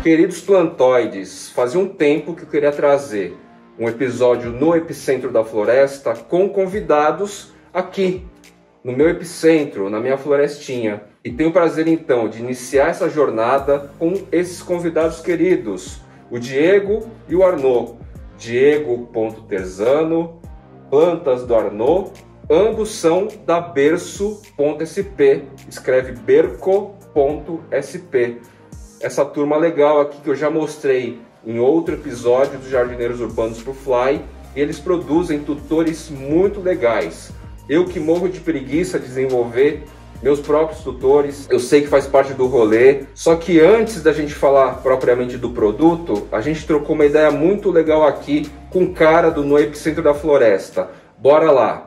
Queridos plantoides, fazia um tempo que eu queria trazer um episódio no Epicentro da Floresta com convidados aqui, no meu epicentro, na minha florestinha. E tenho o prazer então de iniciar essa jornada com esses convidados queridos, o Diego e o Arnaud. Diego.Terzano, Plantas do Arnaud, ambos são da Berço.sp, escreve berco.sp. Essa turma legal aqui que eu já mostrei em outro episódio dos Jardineiros Urbanos pro Fly, eles produzem tutores muito legais. Eu que morro de preguiça de desenvolver meus próprios tutores, eu sei que faz parte do rolê, só que antes da gente falar propriamente do produto, a gente trocou uma ideia muito legal aqui com o cara do No Epicentro da Floresta. Bora lá!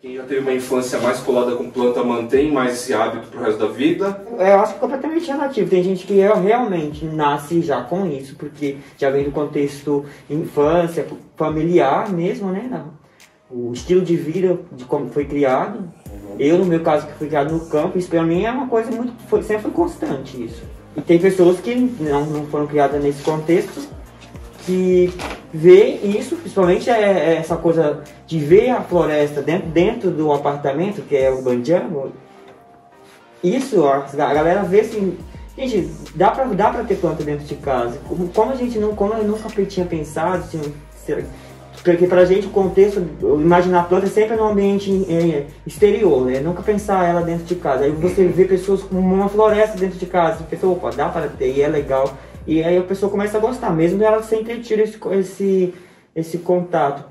Quem já teve uma infância mais colada com planta mantém mais esse hábito pro resto da vida? Eu acho completamente relativo. Tem gente que realmente nasce já com isso, porque já vem do contexto infância, familiar mesmo, né? O estilo de vida, de como foi criado. Eu, no meu caso, que fui criado no campo, isso pra mim é uma coisa muito... sempre foi constante isso. E tem pessoas que não foram criadas nesse contexto, que vê isso, principalmente essa coisa de ver a floresta dentro do apartamento, que é o Urban Jungle. Isso, a galera vê assim... Gente, dá pra ter planta dentro de casa. Como eu nunca tinha pensado... Porque pra gente o contexto, imaginar a planta sempre no ambiente exterior, né? Nunca pensar ela dentro de casa. Aí você vê pessoas com uma floresta dentro de casa, a pessoa, opa, dá para ter, e é legal. E aí a pessoa começa a gostar, mesmo ela sem ter tido esse contato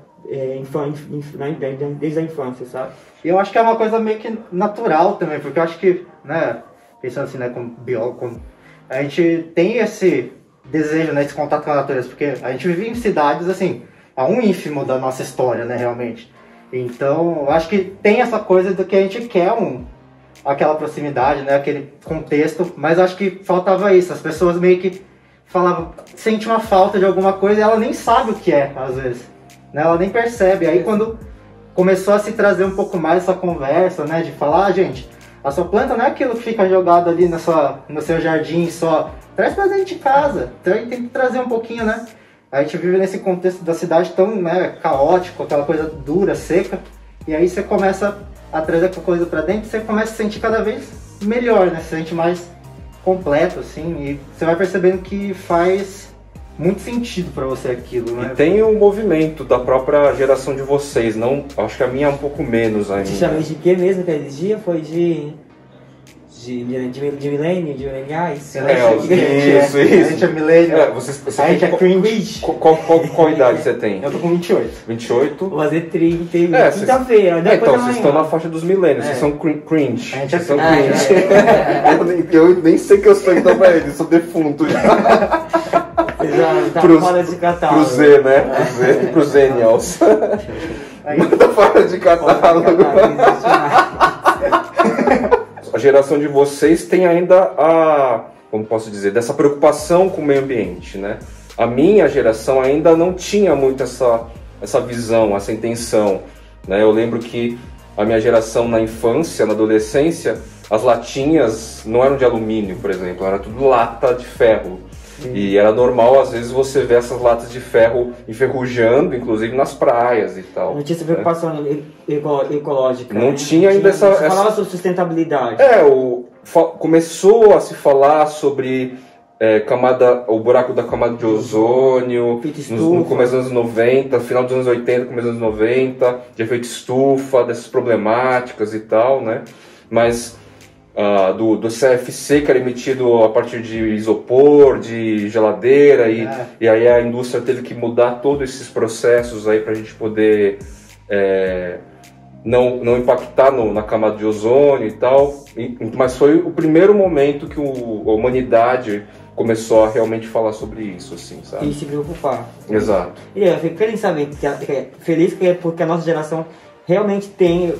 desde a infância, sabe? E eu acho que é uma coisa meio que natural também, porque eu acho que, né, pensando assim, né, como biólogo, a gente tem esse desejo, né, esse contato com a natureza, porque a gente vive em cidades, assim, a um ínfimo da nossa história, né, realmente. Então, eu acho que tem essa coisa do que a gente quer aquela proximidade, né, aquele contexto, mas eu acho que faltava isso. As pessoas meio que falavam, sente uma falta de alguma coisa e ela nem sabe o que é, às vezes. Né, ela nem percebe. Aí quando começou a se trazer um pouco mais essa conversa, né, de falar, gente, a sua planta não é aquilo que fica jogado ali no seu jardim só. Traz pra dentro de casa, tem que trazer um pouquinho, né? A gente vive nesse contexto da cidade tão, né, caótico, aquela coisa dura, seca, e aí você começa a trazer a coisa pra dentro e você começa a se sentir cada vez melhor, né? Você se sente mais completo, assim, e você vai percebendo que faz muito sentido pra você aquilo, né? E tem o movimento da própria geração de vocês, não? Acho que a minha é um pouco menos ainda. Você chama de quê mesmo aquele dia? Foi de mileniais? Isso. A gente é milênio. Você a gente é cringe. Qual idade você tem? Eu tô com 28. 28? Vou fazer 30, quinta-feira. Então, vocês estão na faixa dos milênios, vocês são cringe. A gente é cringe. Eu nem sei que eu sou então pra eles, sou defunto já. Tá fora de catálogo. Pro Z, né? Pro Zenials. Tá fora de catálogo. A geração de vocês tem ainda como posso dizer, dessa preocupação com o meio ambiente, né? A minha geração ainda não tinha muito essa visão, essa intenção, né? Eu lembro que a minha geração na infância, na adolescência, as latinhas não eram de alumínio, por exemplo, era tudo lata de ferro. Sim. E era normal, às vezes, você ver essas latas de ferro enferrujando, inclusive nas praias e tal. Não tinha essa preocupação ecológica. Não tinha ainda essa... falava sobre sustentabilidade. Começou a se falar sobre o buraco da camada de ozônio no começo dos anos 90, final dos anos 80, começo dos anos 90, de efeito estufa, dessas problemáticas e tal, né? Mas... do CFC, que era emitido a partir de isopor, de geladeira, e aí a indústria teve que mudar todos esses processos aí para a gente poder não impactar na camada de ozônio e tal. Mas foi o primeiro momento que a humanidade começou a realmente falar sobre isso, assim, sabe? E se preocupar. Exato. E eu fico feliz, sabe? Feliz porque a nossa geração realmente tem...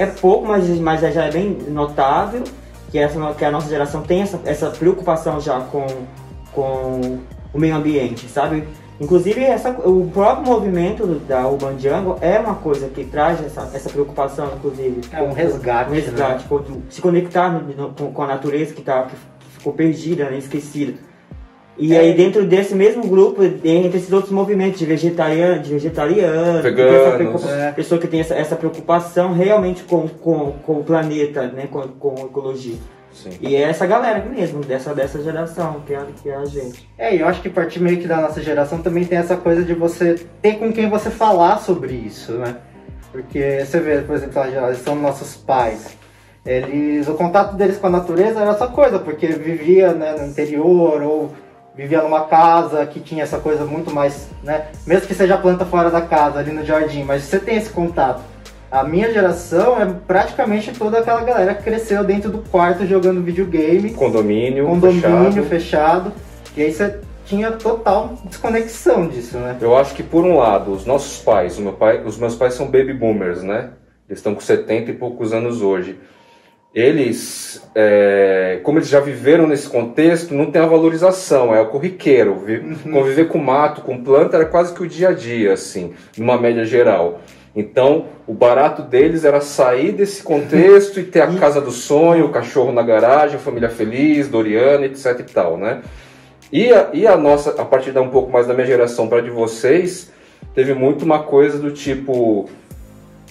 É pouco, mas já é bem notável que a nossa geração tem essa preocupação já com o meio ambiente, sabe? Inclusive, o próprio movimento da Urban Jungle é uma coisa que traz essa preocupação, inclusive. É um resgate. Né? Se conectar com a natureza que ficou perdida, né? Esquecida. E aí dentro desse mesmo grupo, entre esses outros movimentos de vegetariano, veganos, pessoa que tem essa preocupação realmente com o planeta, né, com a ecologia. Sim. E é essa galera mesmo, dessa geração, que é a gente. E eu acho que partir meio que da nossa geração também tem essa coisa de você ter com quem você falar sobre isso, né? Porque você vê, por exemplo, eles são nossos pais. O contato deles com a natureza era essa coisa, porque vivia, né, no interior ou vivia numa casa que tinha essa coisa muito mais, né? Mesmo que seja planta fora da casa, ali no jardim, mas você tem esse contato. A minha geração é praticamente toda aquela galera que cresceu dentro do quarto jogando videogame. Condomínio fechado. E aí você tinha total desconexão disso, né? Eu acho que por um lado, os nossos pais, os meus pais são baby boomers, né? Eles estão com 70 e poucos anos hoje. Eles, como eles já viveram nesse contexto, não tem a valorização, é o corriqueiro. Conviver com mato, com planta, era quase que o dia a dia, assim, numa média geral. Então, o barato deles era sair desse contexto e ter a casa do sonho, o cachorro na garagem, a família feliz, Doriana, etc e tal, né? E a nossa, a partir de um pouco mais da minha geração para de vocês, teve muito uma coisa do tipo...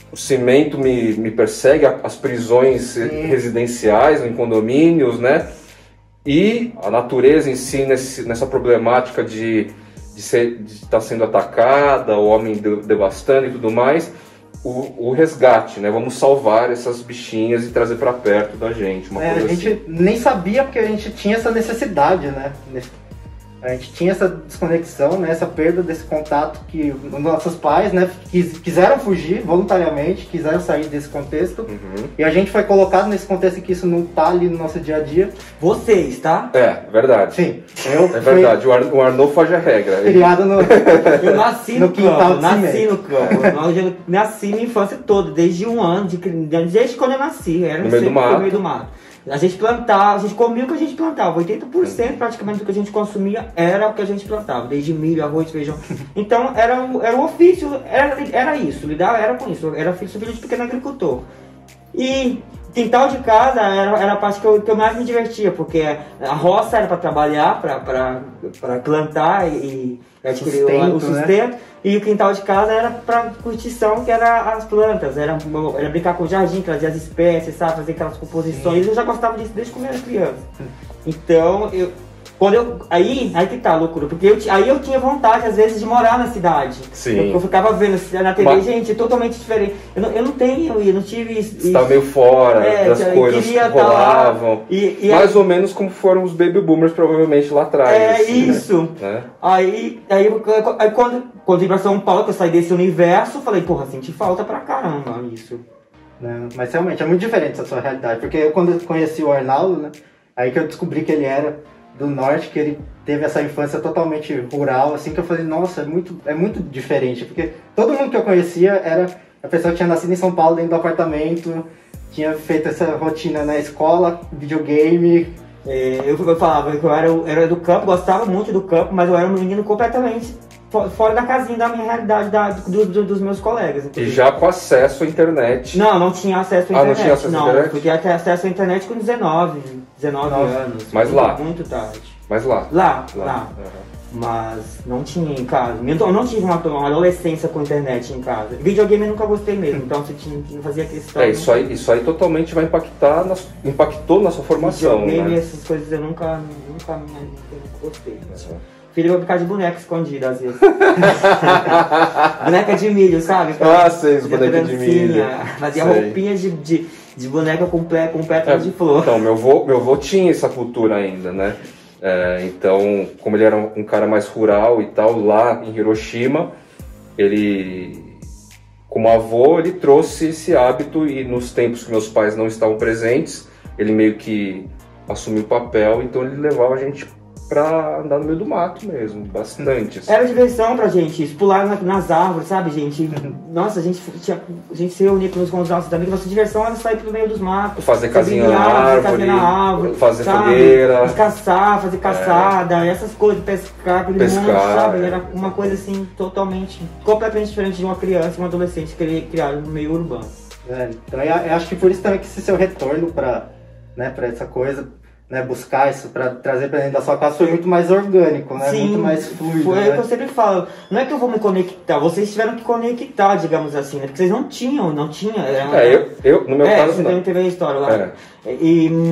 O cimento me persegue, as prisões residenciais em condomínios, né? E a natureza em si, nessa problemática de estar sendo atacada, o homem devastando e tudo mais, o resgate, né? Vamos salvar essas bichinhas e trazer para perto da gente. A gente nem sabia porque a gente tinha essa necessidade, né? A gente tinha essa desconexão, né, essa perda desse contato que os nossos pais, né, quiseram fugir voluntariamente, quiseram sair desse contexto. E a gente foi colocado nesse contexto que isso não tá ali no nosso dia a dia. Vocês, tá? Verdade. Sim. É verdade, o Arnaud foge a regra. Criado no... Eu nasci no campo, nasci no campo. Eu nasci minha infância toda, desde 1 ano, desde quando eu nasci. Era no meio do mato. A gente plantava, a gente comia o que a gente plantava. 80% praticamente do que a gente consumia era o que a gente plantava. Desde milho, arroz, feijão. Então era um ofício, era isso, lidar era com isso. Era filho de pequeno agricultor. E quintal de casa era a parte que eu mais me divertia, porque a roça era para trabalhar, para plantar e adquirir o sustento. Né? E o quintal de casa era para curtição, que era as plantas, era brincar com o jardim, trazer as espécies, sabe, fazer aquelas composições. Eu já gostava disso desde quando eu era criança. Então, aí que tá a loucura, porque aí eu tinha vontade, às vezes, de morar na cidade. Sim. Eu ficava vendo na TV, gente, totalmente diferente. Eu não tive isso. Você tava meio fora das coisas que rolavam. Mais ou menos como foram os baby boomers, provavelmente, lá atrás. Assim, isso. Né? Aí quando vim pra São Paulo, que eu saí desse universo, falei, porra, senti falta pra caramba isso. Não, mas realmente é muito diferente essa sua realidade, porque quando eu conheci o Arnaldo, né, aí que eu descobri que ele era do norte, que ele teve essa infância totalmente rural, assim, que eu falei, nossa, é muito diferente, porque todo mundo que eu conhecia era a pessoa que tinha nascido em São Paulo, dentro do apartamento, tinha feito essa rotina na escola, videogame. Eu falava que eu era do campo, gostava muito do campo, mas eu era um menino completamente fora da casinha da minha realidade, dos meus colegas. Inclusive. E já com acesso à internet? Não tinha acesso à internet. Não tinha acesso à internet? Porque eu tinha acesso à internet com 19 anos. Mas lá? Muito tarde. Mas lá? Lá. Mas não tinha em casa. Eu não tive uma adolescência com internet em casa. Videogame eu nunca gostei mesmo, então você não fazia questão. Isso aí totalmente vai impactou na sua formação. Videogame, né? Essas coisas eu nunca gostei. Filho vai brincar de boneca escondida às vezes. Boneca de milho, sabe? Sei, boneca de milho. Fazia roupinha de boneca com pétalas de flor. Então, meu avô tinha essa cultura ainda, né? Então, como ele era um cara mais rural e tal, lá em Hiroshima, ele, como avô, ele trouxe esse hábito e nos tempos que meus pais não estavam presentes, ele meio que assumiu o papel, então ele levava a gente pra andar no meio do mato mesmo, bastante. Assim. Era diversão pra gente, isso, pular nas árvores, sabe, gente? Nossa, a gente se reunia com os nossos amigos, nossa diversão era sair pro meio dos matos. Fazer casinha na árvore, fazer fogueira. Caçar, fazer caçada, essas coisas, pescar, aquele monte, sabe? Era uma coisa assim, completamente diferente de uma criança e um adolescente criado no meio urbano. Então eu acho que por isso também que esse seu retorno pra essa coisa, né, buscar isso pra trazer pra dentro da sua casa foi muito mais orgânico, né? Sim, muito mais fluido. foi né? o que eu sempre falo. Não é que eu vou me conectar, vocês tiveram que conectar, digamos assim, né? Porque vocês não tinha. No meu caso você não. também teve a história lá. É.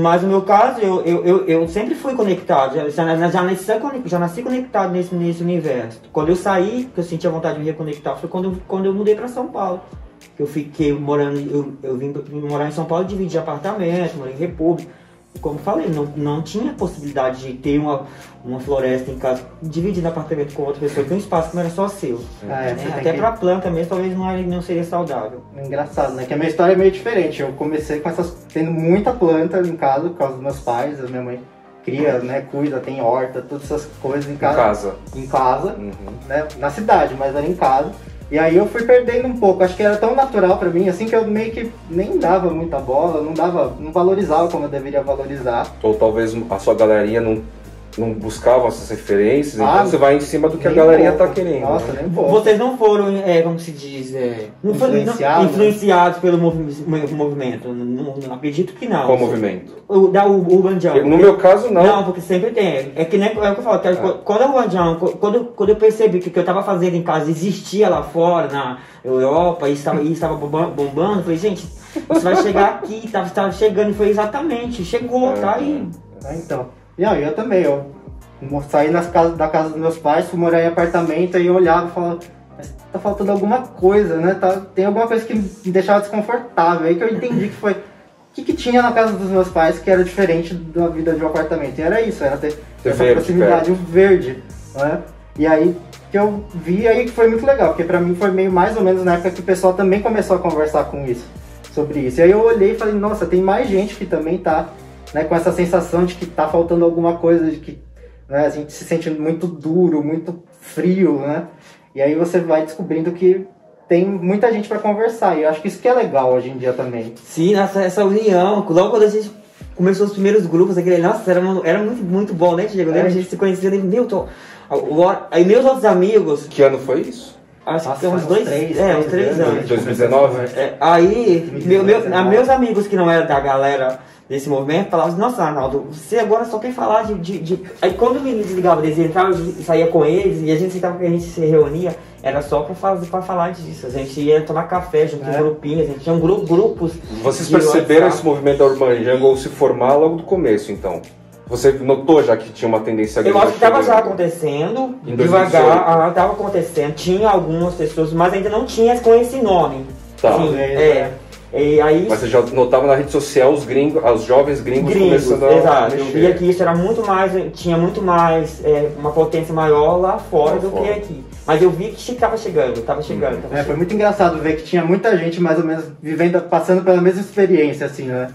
Mas no meu caso, eu sempre fui conectado, já nasci conectado nesse universo. Quando eu saí, que eu senti a vontade de me reconectar, foi quando eu mudei pra São Paulo. Que eu fiquei morando, eu vim morar em São Paulo, dividi apartamento, morei em República. Como falei, não tinha possibilidade de ter uma floresta em casa, dividindo apartamento com outra pessoa, tem um espaço que não era só seu. Até pra planta mesmo, talvez não seria saudável. Engraçado, né? Que a minha história é meio diferente. Eu comecei tendo muita planta em casa, por causa dos meus pais, a minha mãe cria, né, cuida, tem horta, todas essas coisas em casa. Em casa, né? Na cidade, mas era em casa. E aí eu fui perdendo um pouco, acho que era tão natural pra mim, assim, que eu meio que nem dava muita bola, não valorizava como eu deveria valorizar. Ou talvez a sua galerinha não buscava essas referências, então você vai em cima do que a galerinha tá querendo. Nossa, né? nem pouco. Vocês não foram, como se diz, influenciados pelo movimento, não acredito que não. Qual movimento? Da Urban Jump. No meu caso, não. Não, porque sempre tem. É que nem é o que eu falo, quando a Urban Jump, quando eu percebi que o que eu estava fazendo em casa existia lá fora, na Europa, e estava bombando, eu falei, gente, isso vai chegar aqui, estava chegando, e foi exatamente, chegou, tá aí. Então, eu também, eu saí da casa dos meus pais, fui morar em apartamento, aí eu olhava e falava, mas tá faltando alguma coisa, né? Tem alguma coisa que me deixava desconfortável, aí que eu entendi que foi... O que tinha na casa dos meus pais que era diferente da vida de um apartamento? E era isso, era ter essa proximidade, o verde, né? E aí que eu vi aí que foi muito legal, porque pra mim foi meio mais ou menos na época que o pessoal também começou a conversar sobre isso. E aí eu olhei e falei, nossa, tem mais gente que também tá, né, com essa sensação de que tá faltando alguma coisa, de que, né, a gente se sente muito duro, muito frio, né? E aí você vai descobrindo que tem muita gente para conversar, e eu acho que isso que é legal hoje em dia também. Sim, essa união, logo quando a gente começou os primeiros grupos, nossa, era muito, muito bom, né, Diego? A gente se conhecia, Milton, aí meus outros amigos... Que ano foi isso? Acho que uns 3 anos. 2019? Aí, meus amigos que não eram da galera desse movimento falavam, nossa, Arnaldo, você agora só quer falar de... Aí quando me desligava deles, entrava e saía com eles, e a gente se reunia, era só pra falar disso. A gente ia tomar café junto com grupinhos, a gente tinha grupos... Vocês perceberam esse movimento da Urban Jungle se formar logo do começo, então? Você notou já que tinha uma tendência grande? Eu acho que estava já acontecendo, devagar, estava acontecendo, tinha algumas pessoas, mas ainda não tinha com esse nome. Tá. Sim, E aí, mas você já notava na rede social os jovens gringos começando a mexer. Eu via que isso era muito mais, tinha muito mais, uma potência maior lá fora do que aqui. Mas eu vi que estava chegando. Foi muito engraçado ver que tinha muita gente mais ou menos passando pela mesma experiência, assim, né?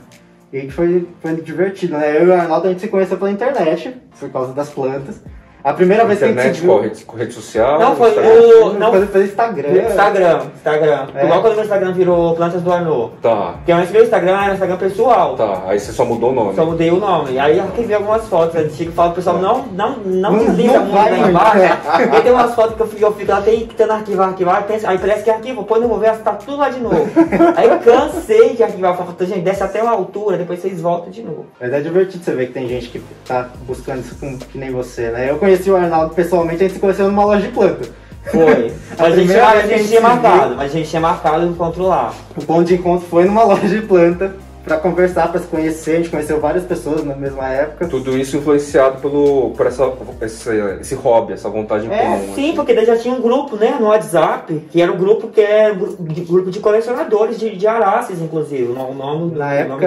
E que foi divertido, né? Eu e o Arnaldo, a gente se conheceu pela internet, por causa das plantas. A primeira vez que a gente se viu... com rede social? Não, foi pelo Instagram. Instagram. Igual quando o meu Instagram virou Plantas do Arnaud. Tá. Porque antes meu Instagram era Instagram pessoal. Tá, aí você só mudou o nome. Só mudei o nome. Aí eu arquivei algumas fotos antigas, falo pro pessoal, não desliga muito lá embaixo. Porque tem umas fotos que eu fico lá tentando arquivar, aí parece que arquiva, depois não vou ver, tá tudo lá de novo. Aí eu cansei de arquivar, falo, gente, desce até uma altura, depois vocês voltam de novo. Mas é divertido você ver que tem gente que tá buscando isso que nem você, né? Eu conheci o Arnaldo pessoalmente, a gente se conheceu numa loja de planta. Foi. Mas a gente tinha marcado o encontro lá. O ponto de encontro foi numa loja de planta pra conversar, pra se conhecer. A gente conheceu várias pessoas na mesma época. Tudo isso influenciado por esse hobby, essa vontade em comum. Sim, porque daí já tinha um grupo, né, no WhatsApp, que era um grupo grupo de colecionadores de araces, inclusive. O nome na época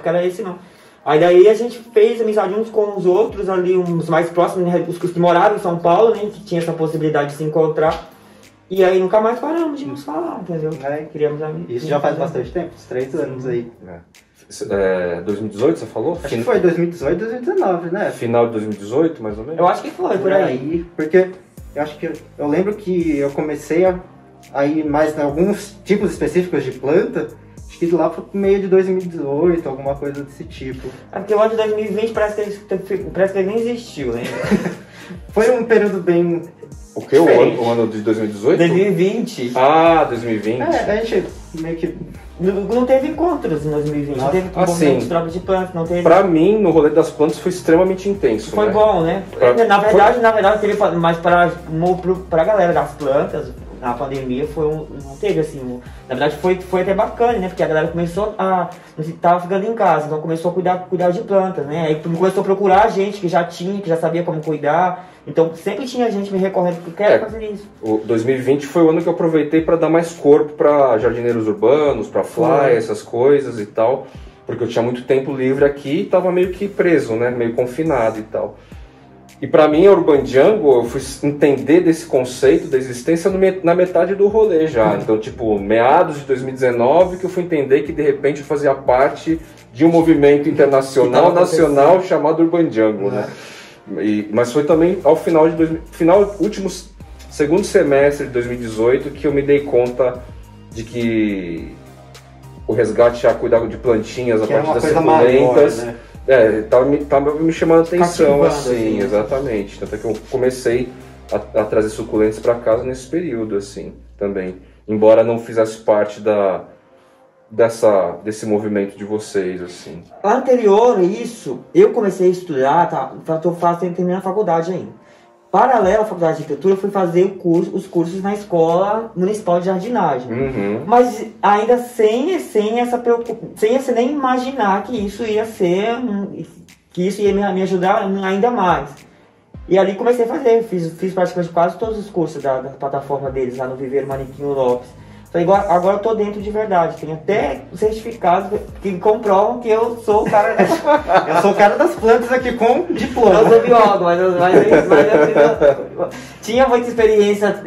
era esse não. Aí daí a gente fez amizade uns com os outros ali, uns mais próximos, né, os que moravam em São Paulo, né, que tinha essa possibilidade de se encontrar. E aí nunca mais paramos de nos falar, entendeu? Criamos amigos. Isso já faz bastante tempo, uns 3 anos aí. 2018 você falou? Acho que foi 2018, 2019, né? Final de 2018, mais ou menos? Eu acho que foi, por aí. Porque eu acho que eu lembro que eu comecei a ir mais em alguns tipos específicos de planta. Acho que lá pro meio de 2018, alguma coisa desse tipo. É porque o ano de 2020 parece que ele nem existiu, né? Foi um período bem... O que? O ano de 2018? 2020. Ah, 2020. A gente meio que não teve encontros em 2020, não teve movimento de troca de plantas, não teve... Pra mim, no rolê das plantas foi extremamente intenso, Foi né? bom, né? Na verdade teve mais pra galera das plantas, na pandemia não teve assim, na verdade foi até bacana, né? Porque a galera começou tava ficando em casa, então começou a cuidar de plantas, né? Aí começou a procurar gente que já sabia como cuidar, então sempre tinha gente me recorrendo que quer fazer isso. O 2020 foi o ano que eu aproveitei para dar mais corpo para jardineiros urbanos, para fly, essas coisas e tal, porque eu tinha muito tempo livre aqui e tava meio que preso, né? Meio confinado e tal. E para mim, a Urban Jungle, eu fui entender desse conceito da existência na metade do rolê já. Então, tipo, meados de 2019, que eu fui entender que de repente eu fazia parte de um movimento internacional, nacional, chamado Urban Jungle, né? Mas foi também ao último segundo semestre de 2018 que eu me dei conta de que o resgate a cuidar de plantinhas, a partir das suculentas... Maior, né? Tava me chamando a atenção, assim, exatamente. Tanto é que eu comecei a trazer suculentas para casa nesse período, assim, também. Embora não fizesse parte desse movimento de vocês, assim. Anterior a isso, eu comecei a estudar, tô terminando a faculdade ainda. Paralelo à faculdade de arquitetura, eu fui fazer os cursos na escola municipal de jardinagem. Uhum. Mas ainda sem nem imaginar que isso ia me ajudar ainda mais. E ali comecei a fazer, fiz praticamente quase todos os cursos da plataforma deles lá no Viveiro Manequim Lopes. Falei, agora eu tô dentro de verdade, tem até certificados que comprovam que eu sou o cara eu sou o cara das plantas aqui com diploma. Eu sou biólogo, mas eu tinha muita experiência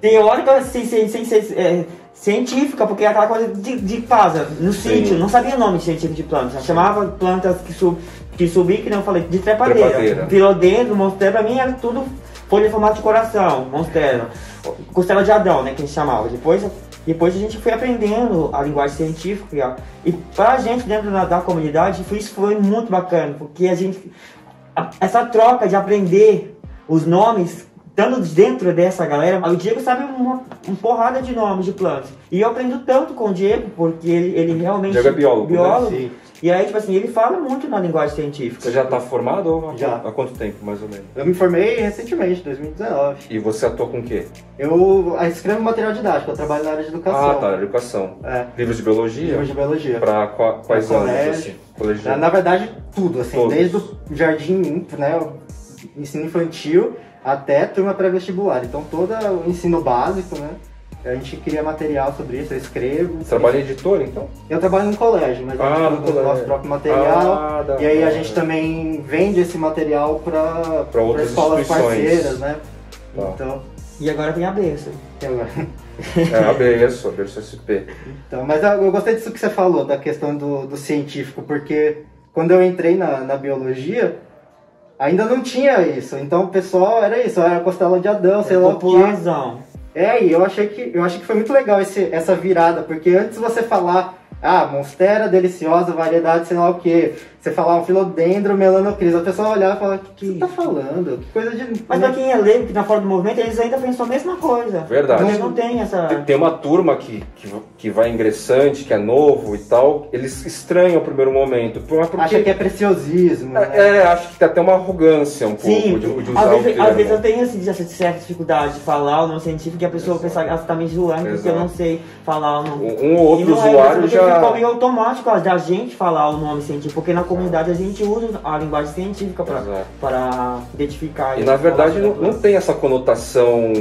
teórica sem ser científica, porque é aquela coisa de casa, no sítio, não sabia o nome científico de plantas, chamava plantas que subiam, que não falei, de trepadeira. Filodendro, monstera, pra mim era tudo folha em formato de coração, monstera. Costela de Adão, né, que a gente chamava. Depois a gente foi aprendendo a linguagem científica e pra gente dentro da comunidade isso foi muito bacana, porque essa troca de aprender os nomes, estando dentro dessa galera, o Diego sabe uma porrada de nomes de plantas. E eu aprendo tanto com o Diego, porque ele realmente... Diego é biólogo. Né? E aí, tipo assim, ele fala muito na linguagem científica. Você já está formado ou já? Há quanto tempo, mais ou menos? Eu me formei recentemente, 2019. E você atua com o quê? Eu escrevo material didático, eu trabalho na área de educação. Ah, tá, educação. Livros de biologia? Livros de biologia. Para quais anos, assim? Colegial? Na verdade, tudo, assim, todos. Desde o jardim, né, o ensino infantil, até turma pré-vestibular. Então, todo o ensino básico, né? A gente cria material sobre isso, eu escrevo. Você trabalha em editor, então? Eu trabalho no colégio, mas a gente produz o nosso próprio material. E aí a gente também vende esse material para outras escolas parceiras, né? Tá. Então, e agora tem a berço. A berço SP. Então, mas eu gostei disso que você falou, da questão do científico, porque quando eu entrei na biologia, ainda não tinha isso. Então o pessoal era isso, era costela de Adão, sei lá o quê. E eu achei que foi muito legal essa virada, porque antes você falar, monstera, deliciosa, variedade, sei lá o que, você falar um filodendro, melanocris, a pessoa olhava e falava, o que você tá falando? Que coisa de... Mas pra quem é leigo, que tá fora do movimento, eles ainda pensam a mesma coisa. Verdade. Eles não tem essa... Tem uma turma que vai ingressante, que é novo e tal, eles estranham o primeiro momento. Porque... Acha que é preciosismo, né? Acho que tem até uma arrogância um pouco de usar o termo. Às vezes eu tenho essa certa dificuldade de falar o nome científico, e a pessoa pensa que ela tá me zoando, porque eu não sei falar o nome. Um ou outro usuário já... É automático da gente falar o nome científico, porque na comunidade a gente usa a linguagem científica para identificar. E na verdade não tem essa conotação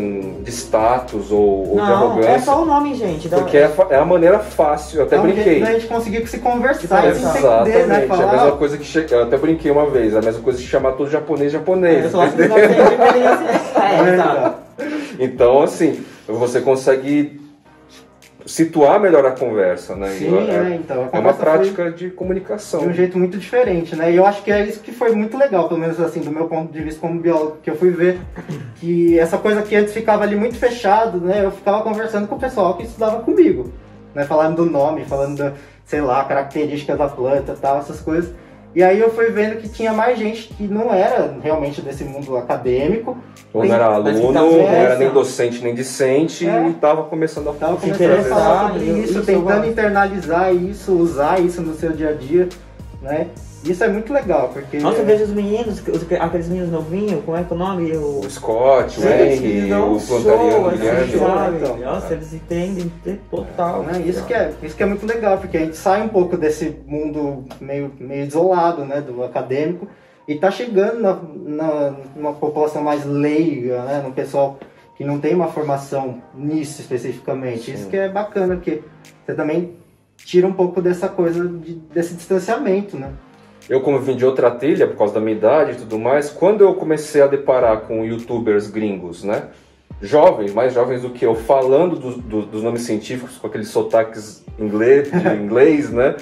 de status ou de arrogância. É só o nome, gente. Porque é a maneira fácil, eu até brinquei. A gente conseguir se conversar e se Exatamente, entender, né? Falar... a mesma coisa que eu até brinquei uma vez, a mesma coisa que chamar todo japonês. Eu só acho que não tem Então, assim, você consegue situar melhor a conversa, né? Sim, então. É uma prática de comunicação. De um jeito muito diferente, né? E eu acho que é isso que foi muito legal, pelo menos assim, do meu ponto de vista como biólogo, que eu fui ver que essa coisa que antes ficava ali muito fechado, né? Eu ficava conversando com o pessoal que estudava comigo, né? Falando do nome, falando da, sei lá, características da planta e tal, essas coisas. E aí eu fui vendo que tinha mais gente que não era realmente desse mundo acadêmico. Ou não era mas que aluno, tá não era nem interessando. docente nem discente, e estava começando a Tava Se começando a falar interessar, sobre eu- isso, isso eu tentando gosto. internalizar isso, usar isso no seu dia a dia, né? Isso é muito legal, porque... Nossa, eu vejo os meninos, aqueles meninos novinhos, como é que é o nome? O Scott, o Eles Henry, dão o um Plantariano, show, o Guilherme. assim, sabe? Então. Nossa, eles entendem total. Né? Isso que é muito legal, porque a gente sai um pouco desse mundo meio isolado, né, do acadêmico, e tá chegando numa população mais leiga, né, no pessoal que não tem uma formação nisso especificamente. Sim. Isso que é bacana, porque você também tira um pouco dessa coisa, desse distanciamento, né? Eu, como vim de outra trilha, por causa da minha idade e tudo mais, quando eu comecei a deparar com youtubers gringos, né? Jovens, mais jovens do que eu, falando dos nomes científicos com aqueles sotaques de inglês, né?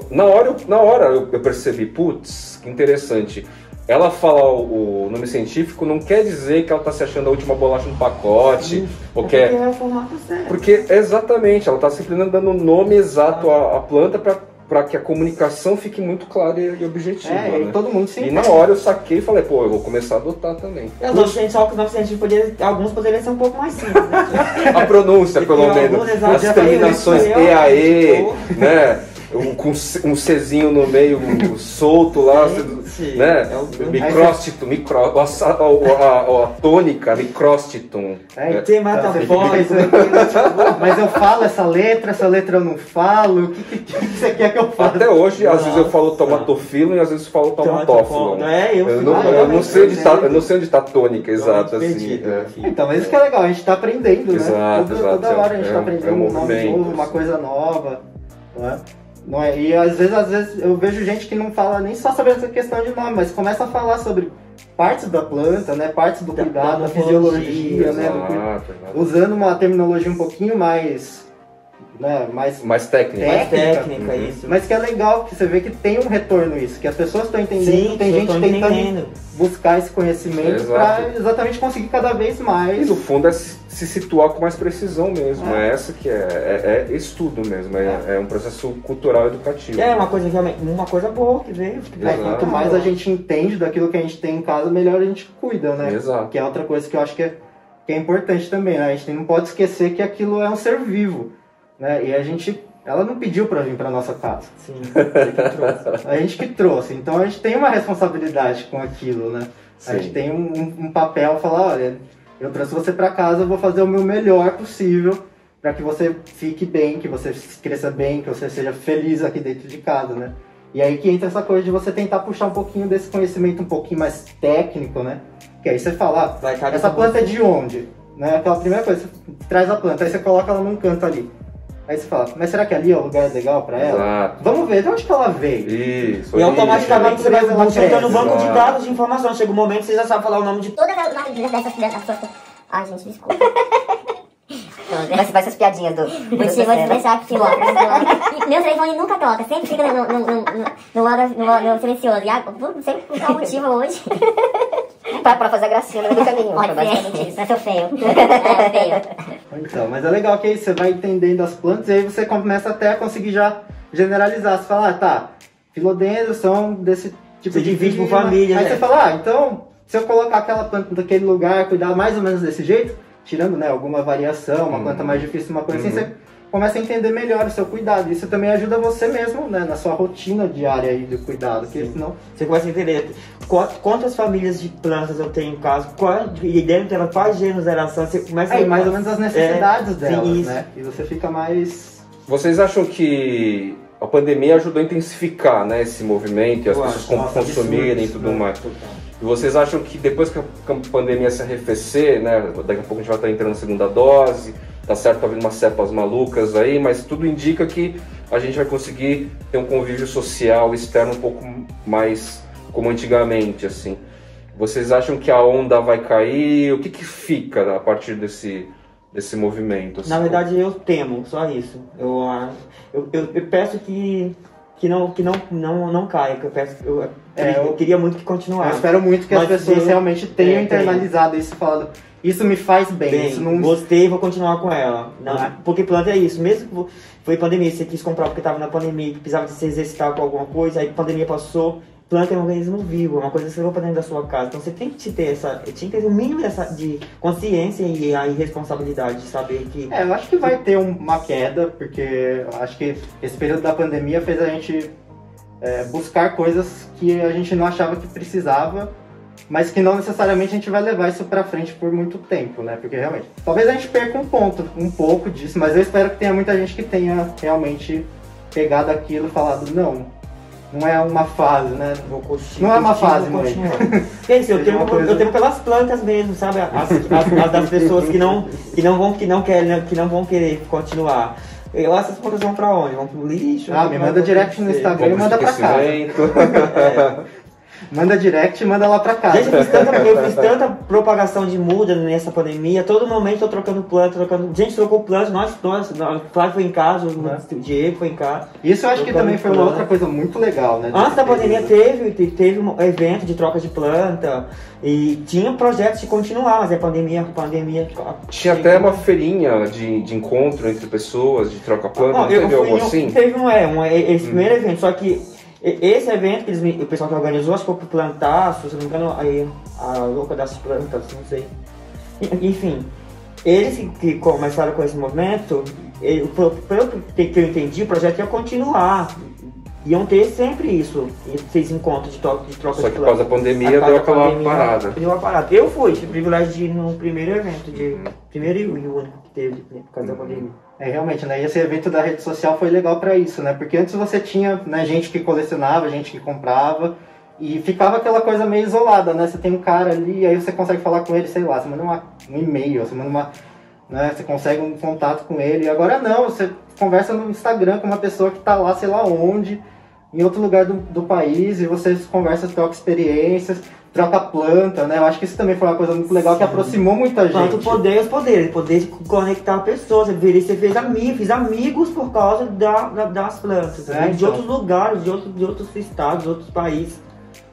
Na hora eu percebi, putz, que interessante. Ela falar o nome científico não quer dizer que ela está se achando a última bolacha no pacote, ou Porque quer... é o formato certo. Porque, exatamente, ela está simplesmente dando o nome exato à planta para que a comunicação fique muito clara e objetiva. É, e né? todo mundo se E na hora eu saquei e falei, pô, eu vou começar a adotar também. Só que os nomes científicos alguns poderiam ser um pouco mais simples, né? A pronúncia, pelo Porque menos. alguns As exageram, terminações eu, EAE, né? Com um Czinho no meio solto lá, Gente, né? é o- Micróstito, a tônica, micróstitum. É, Tem metafórico. Mas eu falo essa letra eu não falo, o que você quer que eu faça? Até hoje, às vezes eu falo Nossa. tomatófilo e às vezes eu falo tomatófilo. É, Eu não sei onde tá a tônica exata, assim. é. Então, mas isso que é legal, a gente tá aprendendo, Exato, né? exato, Toda hora a gente é tá um- aprendendo é um um nome movimento, novo, uma assim. coisa nova, não é? Não é? E às vezes eu vejo gente que não fala nem só sobre essa questão de nome, mas começa a falar sobre partes da planta, né? Partes do cuidado, da fisiologia, né? Exato, exato. Usando uma terminologia um pouquinho mais, né? Mais técnica. Mais técnica, técnica, isso. Mas que é legal, que você vê que tem um retorno isso, que as pessoas estão entendendo, Sim, tem gente tentando entendendo. buscar esse conhecimento Exato. para exatamente conseguir cada vez E mais. no fundo é se situar com mais precisão mesmo. É essa que é estudo mesmo. É um processo cultural educativo. É uma coisa realmente, uma coisa boa que veio. Exato. Quanto mais a gente entende daquilo que a gente tem em casa, melhor a gente cuida, né? Exato. Que é outra coisa que eu acho que é importante também, né? A gente não pode esquecer que aquilo é um ser vivo, né? E ela não pediu para vir para nossa casa. Sim, você que trouxe. A gente que trouxe. Então a gente tem uma responsabilidade com aquilo, né? A Sim. gente tem um papel, falar, olha, eu trouxe você para casa, eu vou fazer o meu melhor possível para que você fique bem, que você cresça bem, que você seja feliz aqui dentro de casa, né? E aí que entra essa coisa de você tentar puxar um pouquinho desse conhecimento um pouquinho mais técnico, né? Que aí você fala, Vai, cada essa um planta é você. de onde? Né? Aquela primeira coisa, você traz a planta, aí você coloca ela num canto ali. Aí você fala, mas será que ali é um lugar legal para ela? Exato. Vamos ver de onde que ela veio. Isso. E automaticamente você vai Ela juntando um cresce. banco de dados de informação. Chega um momento que você já sabe falar o nome de Todas dessas plantas. Ai, gente, desculpa. Vai essas piadinhas do. Vou te deixar aqui, ó. Meu telefone nunca toca, sempre fica no silencioso. E não sei por qual motivo hoje. Pra fazer a gracinha no meio do caminho. Pode ser, mas eu feio. É, feio. Então, mas é legal que aí você vai entendendo as plantas e aí você começa até a conseguir já generalizar. Você fala, tá, filodendros são desse tipo Você de divide por clima. família, Aí né? você fala, então, se eu colocar aquela planta naquele lugar, cuidar mais ou menos desse jeito, tirando, né, alguma variação, uma planta mais difícil, uma coisa assim, você começa a entender melhor o seu cuidado. Isso também ajuda você mesmo, né, na sua rotina diária aí do cuidado, porque senão... Você começa a entender quantas famílias de plantas eu tenho em casa, e dentro dela quais gêneros elas são, você começa Aí, mais ou menos as necessidades delas, sim, isso. né? E você fica mais... Vocês acham que a pandemia ajudou a intensificar, né, esse movimento e as Eu pessoas acho, nossa, consumirem e absurdo, tudo né? mais? Total. E vocês acham que depois que a pandemia se arrefecer, né, daqui a pouco a gente vai estar entrando na segunda dose, tá certo, tá vindo umas cepas malucas aí, mas tudo indica que a gente vai conseguir ter um convívio social externo um pouco mais como antigamente, assim. Vocês acham que a onda vai cair? O que fica a partir desse movimento? Assim? Na verdade, eu temo, só isso. Eu peço que não caia, que eu peço, Eu queria muito que continuasse. Eu espero muito que as pessoas realmente tenham tenham. internalizado isso, falando, isso me faz bem. Isso não... Gostei, vou continuar com ela. Não, porque planta é isso, mesmo que foi pandemia, você quis comprar porque estava na pandemia, que precisava de se exercitar com alguma coisa, aí a pandemia passou, planta é um organismo vivo, é uma coisa que você vai para dentro da sua casa. Então você tem que ter o mínimo de consciência e a responsabilidade de saber que... eu acho que vai ter uma queda, porque eu acho que esse período da pandemia fez a gente buscar coisas que a gente não achava que precisava, mas que não necessariamente a gente vai levar isso pra frente por muito tempo, né? Porque realmente, talvez a gente perca um pouco disso, mas eu espero que tenha muita gente que tenha realmente pegado aquilo e falado, não é uma fase, né? Não é uma fase, mãe. Eu tenho pelas plantas mesmo, sabe? As das pessoas que não vão querer continuar. Essas plantas vão pra onde? Vão pro lixo? Me manda direct no Instagram e manda pra casa. Manda direct e manda lá pra casa. Gente, eu fiz tanta propagação de muda nessa pandemia. Todo momento eu tô trocando planta, Gente, trocou planta, nós, o Flávio foi em casa, o Diego foi em casa. Isso eu acho que também foi uma outra coisa muito legal, né? Antes da pandemia teve um evento de troca de planta e tinha projetos de continuar, mas a pandemia... Tinha até uma feirinha de encontro entre pessoas, de troca-planta, não teve algo assim? Teve esse primeiro evento, só que esse evento que o pessoal que organizou, acho que foi pro Plantaço, se não me engano, a louca das plantas, não sei. Enfim, eles que começaram com esse movimento, pelo que eu entendi, o projeto ia continuar. Iam ter sempre isso, esses encontros de troca de plantas. Só que após a pandemia deu aquela parada. Deu uma parada. Eu tive o privilégio de ir no primeiro evento, primeiro e único que teve, né, por causa da pandemia. Realmente, né? E esse evento da rede social foi legal pra isso, né? Porque antes você tinha, né, gente que colecionava, gente que comprava, e ficava aquela coisa meio isolada, né? Você tem um cara ali, aí você consegue falar com ele, sei lá, você manda um e-mail, você manda você consegue um contato com ele. E agora não, você conversa no Instagram com uma pessoa que tá lá, sei lá onde, em outro lugar do país, e vocês conversam, trocam experiências, troca planta, né? Eu acho que isso também foi uma coisa muito legal, que aproximou muita gente. Quanto poder de conectar pessoas. Você fez amigos por causa das plantas, né? De outros lugares, de outros estados, de outros países,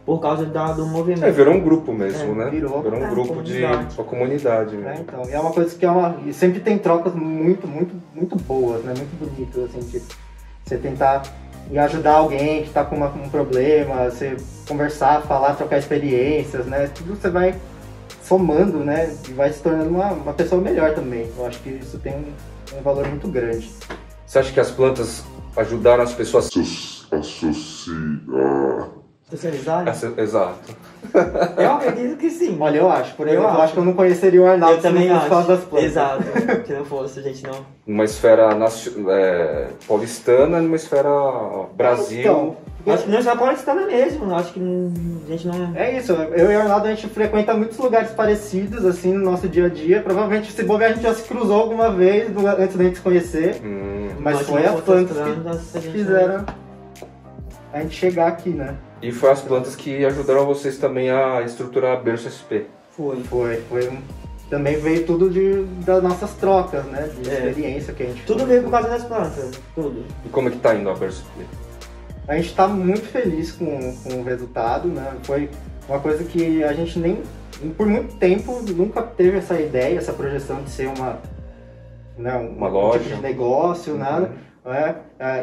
por causa do movimento. Virou um grupo mesmo, né? Virou um grupo de uma comunidade mesmo. Então, e é uma coisa que e sempre tem trocas muito, muito, muito boas, né? Muito bonitas, assim, de você tentar e ajudar alguém que está com um problema, você conversar, falar, trocar experiências, né? Tudo você vai somando, né? E vai se tornando uma pessoa melhor também. Eu acho que isso tem um valor muito grande. Você acha que as plantas ajudaram as pessoas a socializar? Exato. Eu acredito que sim. Olha, eu acho. Por exemplo, eu acho que eu não conheceria o Arnaldo se não fosse das plantas. Exato. Se não fosse, a gente não... Numa esfera paulistana, numa esfera Brasil... Então, acho que não é só paulistana mesmo. Acho que a gente não... É isso. Eu e o Arnaldo, a gente frequenta muitos lugares parecidos, assim, no nosso dia a dia. Provavelmente, se bobear, a gente já se cruzou alguma vez antes da gente se conhecer. Mas foi as plantas que fizeram a gente chegar aqui, né? E foi as plantas que ajudaram vocês também a estruturar a Berço SP. Foi. Também veio tudo das nossas trocas, né? De experiência que a gente... Tudo veio por causa das plantas, tudo. E como é que tá indo a Berço SP? A gente tá muito feliz com o resultado, né? Foi uma coisa que a gente por muito tempo, nunca teve essa ideia, essa projeção de ser uma loja, tipo de negócio, nada.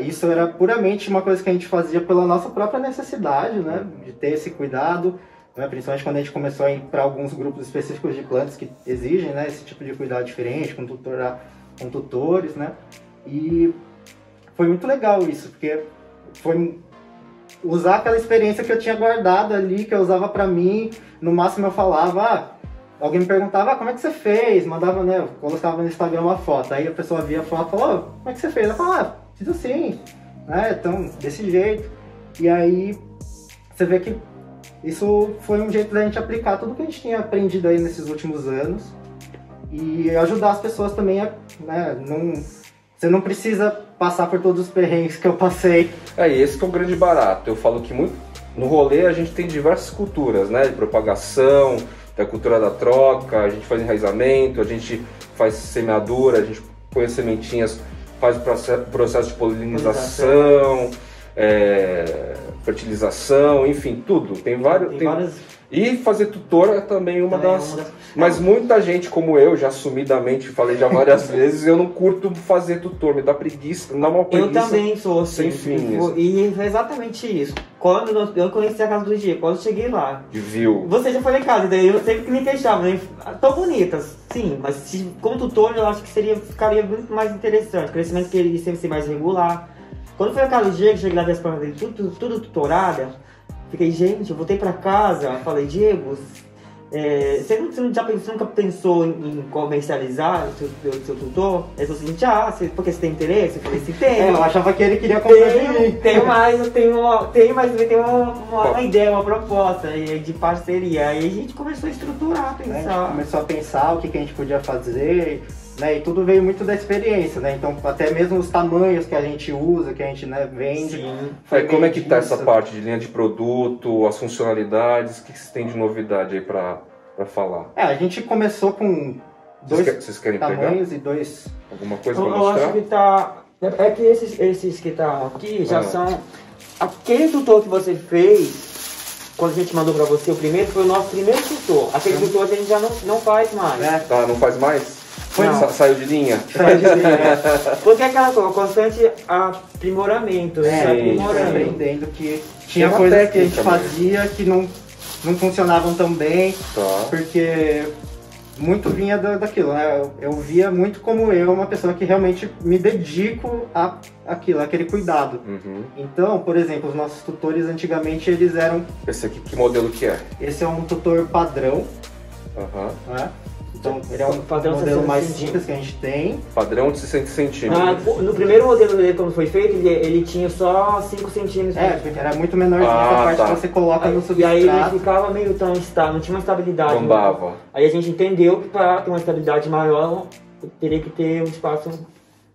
Isso era puramente uma coisa que a gente fazia pela nossa própria necessidade, né? De ter esse cuidado, né? Principalmente quando a gente começou a ir para alguns grupos específicos de plantas que exigem, né, esse tipo de cuidado diferente, com tutores, né? E foi muito legal isso, porque foi usar aquela experiência que eu tinha guardado ali, que eu usava para mim. No máximo eu falava, alguém me perguntava, como é que você fez? Mandava, né, eu colocava no Instagram uma foto, aí a pessoa via a foto e falava, como é que você fez? Ela falava, fiz assim, né, então, desse jeito. E aí, você vê que isso foi um jeito da gente aplicar tudo que a gente tinha aprendido aí nesses últimos anos e ajudar as pessoas também a, né, você não precisa passar por todos os perrengues que eu passei. E esse que é um grande barato. Eu falo que no rolê a gente tem diversas culturas, né, de propagação, da cultura da troca, a gente faz enraizamento, a gente faz semeadura, a gente põe as sementinhas, faz o processo de polinização, fertilização, enfim, tudo. Tem várias. E fazer tutor é também uma das... Mas muita gente como eu, já assumidamente falei já várias vezes, eu não curto fazer tutor, me dá preguiça, me dá uma preguiça. Eu também sou assim. Sem fim. E é exatamente isso. Quando eu conheci a casa do Diego, quando eu cheguei lá, Viu? você já foi lá em casa, daí eu sempre que me queixava, né? Tão bonitas, sim, mas como tutor eu acho que ficaria muito mais interessante. O crescimento que ele sempre ser mais regular. Quando foi a casa do Diego, cheguei lá ver as plantas dele tudo tutorada. Fiquei, gente, eu voltei pra casa, falei, Diego, você nunca pensou em comercializar o seu tutor? Ele falou assim, porque você tem interesse? Eu falei, se tem. Eu achava que ele queria comprar de mim. Tenho uma ideia, uma proposta de parceria. Aí a gente começou a estruturar, pensar. A gente começou a pensar o que a gente podia fazer, né? E tudo veio muito da experiência, né? Então até mesmo os tamanhos que a gente usa, que a gente, né, vende. Como é que tá essa parte de linha de produto, as funcionalidades, o que você tem de novidade aí pra falar? A gente começou com Vocês querem tamanhos pegar? e dois... Alguma coisa pra Eu mostrar? acho que tá... É que esses que estão aqui já são... Aquele tutor que você fez, quando a gente mandou pra você, o primeiro foi o nosso primeiro tutor. Aquele tutor a gente já não faz mais. Tá, não faz mais? Não. Saiu de linha? Porque é aquela coisa, constante aprimoramento. A gente foi aprendendo que tinha coisas que a gente fazia que não funcionavam tão bem, porque muito vinha daquilo, né? Eu via muito como uma pessoa que realmente me dedico àquele cuidado. Então, por exemplo, os nossos tutores antigamente eles eram... Esse aqui, que modelo que é? Esse é um tutor padrão, né? Então, ele é um modelo mais simples que a gente tem. Padrão de 60 centímetros. No primeiro modelo dele, quando foi feito, ele tinha só 5 centímetros. Era muito menorzinho essa parte que você coloca no substrato. E aí ele ficava meio tão estável, não tinha uma estabilidade. Bombava. Aí a gente entendeu que para ter uma estabilidade maior, teria que ter um espaço...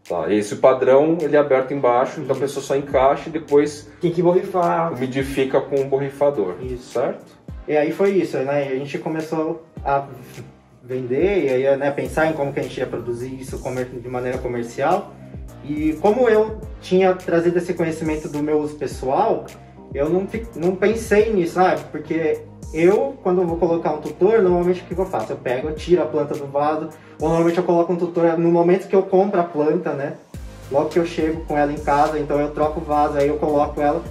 Tá, esse padrão, ele é aberto embaixo, então a pessoa só encaixa e depois... Tem que borrifar. Umidifica com um borrifador. Isso. Certo? E aí foi isso, né? A gente começou a vender e aí, né, pensar em como que a gente ia produzir isso de maneira comercial. E como eu tinha trazido esse conhecimento do meu uso pessoal, eu não pensei nisso, porque quando eu vou colocar um tutor, normalmente o que eu faço? Eu tiro a planta do vaso, ou normalmente eu coloco um tutor no momento que eu compro a planta, né? Logo que eu chego com ela em casa, então eu troco o vaso, aí eu coloco ela.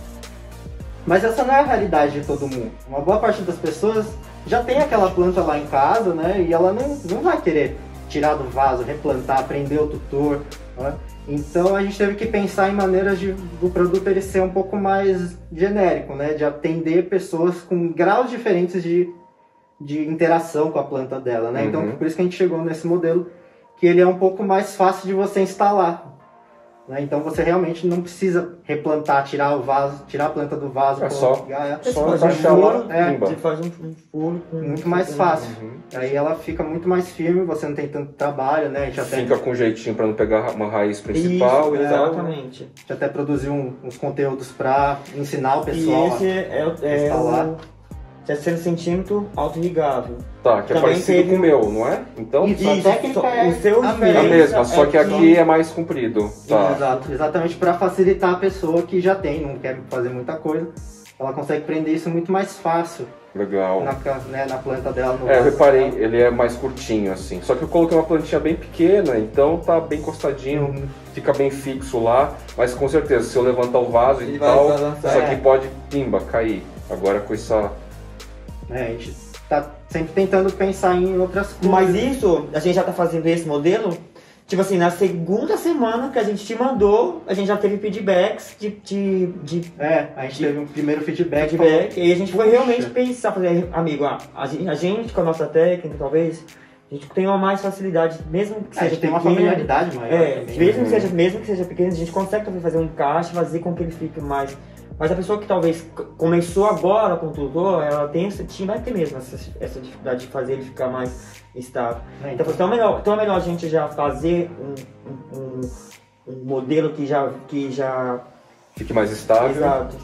Mas essa não é a realidade de todo mundo. Uma boa parte das pessoas já tem aquela planta lá em casa, né? E ela não vai querer tirar do vaso, replantar, prender o tutor, né? Então a gente teve que pensar em maneiras do produto ele ser um pouco mais genérico, né? De atender pessoas com graus diferentes de interação com a planta dela, né? Então por isso que a gente chegou nesse modelo que ele é um pouco mais fácil de você instalar. Então você realmente não precisa replantar, tirar a planta do vaso. Só encaixar lá. Você faz um furo. Muito mais fácil. Aí ela fica muito mais firme, você não tem tanto trabalho, né? A gente fica com jeitinho para não pegar uma raiz principal. Isso, exatamente. A gente até produziu uns conteúdos para ensinar o pessoal a instalar. 700 centímetros auto-irrigável. Tá, que é parecido com o meu, não é? Então, a técnica é a mesma, só que aqui é mais comprido. Tá. Exato, exatamente para facilitar a pessoa que já tem, não quer fazer muita coisa. Ela consegue prender isso muito mais fácil. Legal. Na planta dela. Eu reparei, ele é mais curtinho assim. Só que eu coloquei uma plantinha bem pequena, então tá bem encostadinho, fica bem fixo lá. Mas com certeza, se eu levantar o vaso e tal, isso aqui pode, cair. Agora com essa... A gente tá sempre tentando pensar em outras coisas. Mas isso, a gente já tá fazendo esse modelo, tipo assim, na segunda semana que a gente te mandou, a gente já teve feedbacks a gente teve um primeiro feedback. E a gente foi realmente pensar, fazer, amigo, a gente com a nossa técnica, talvez, a gente tem uma mais facilidade, mesmo que seja tem uma familiaridade maior. Mesmo que seja pequeno, a gente consegue fazer um encaixe, fazer com que ele fique mais... Mas a pessoa que talvez começou agora com o tutor, ela vai ter mesmo essa dificuldade de fazer ele ficar mais estável. Então é melhor a gente já fazer um modelo que já fique mais estável. Exato.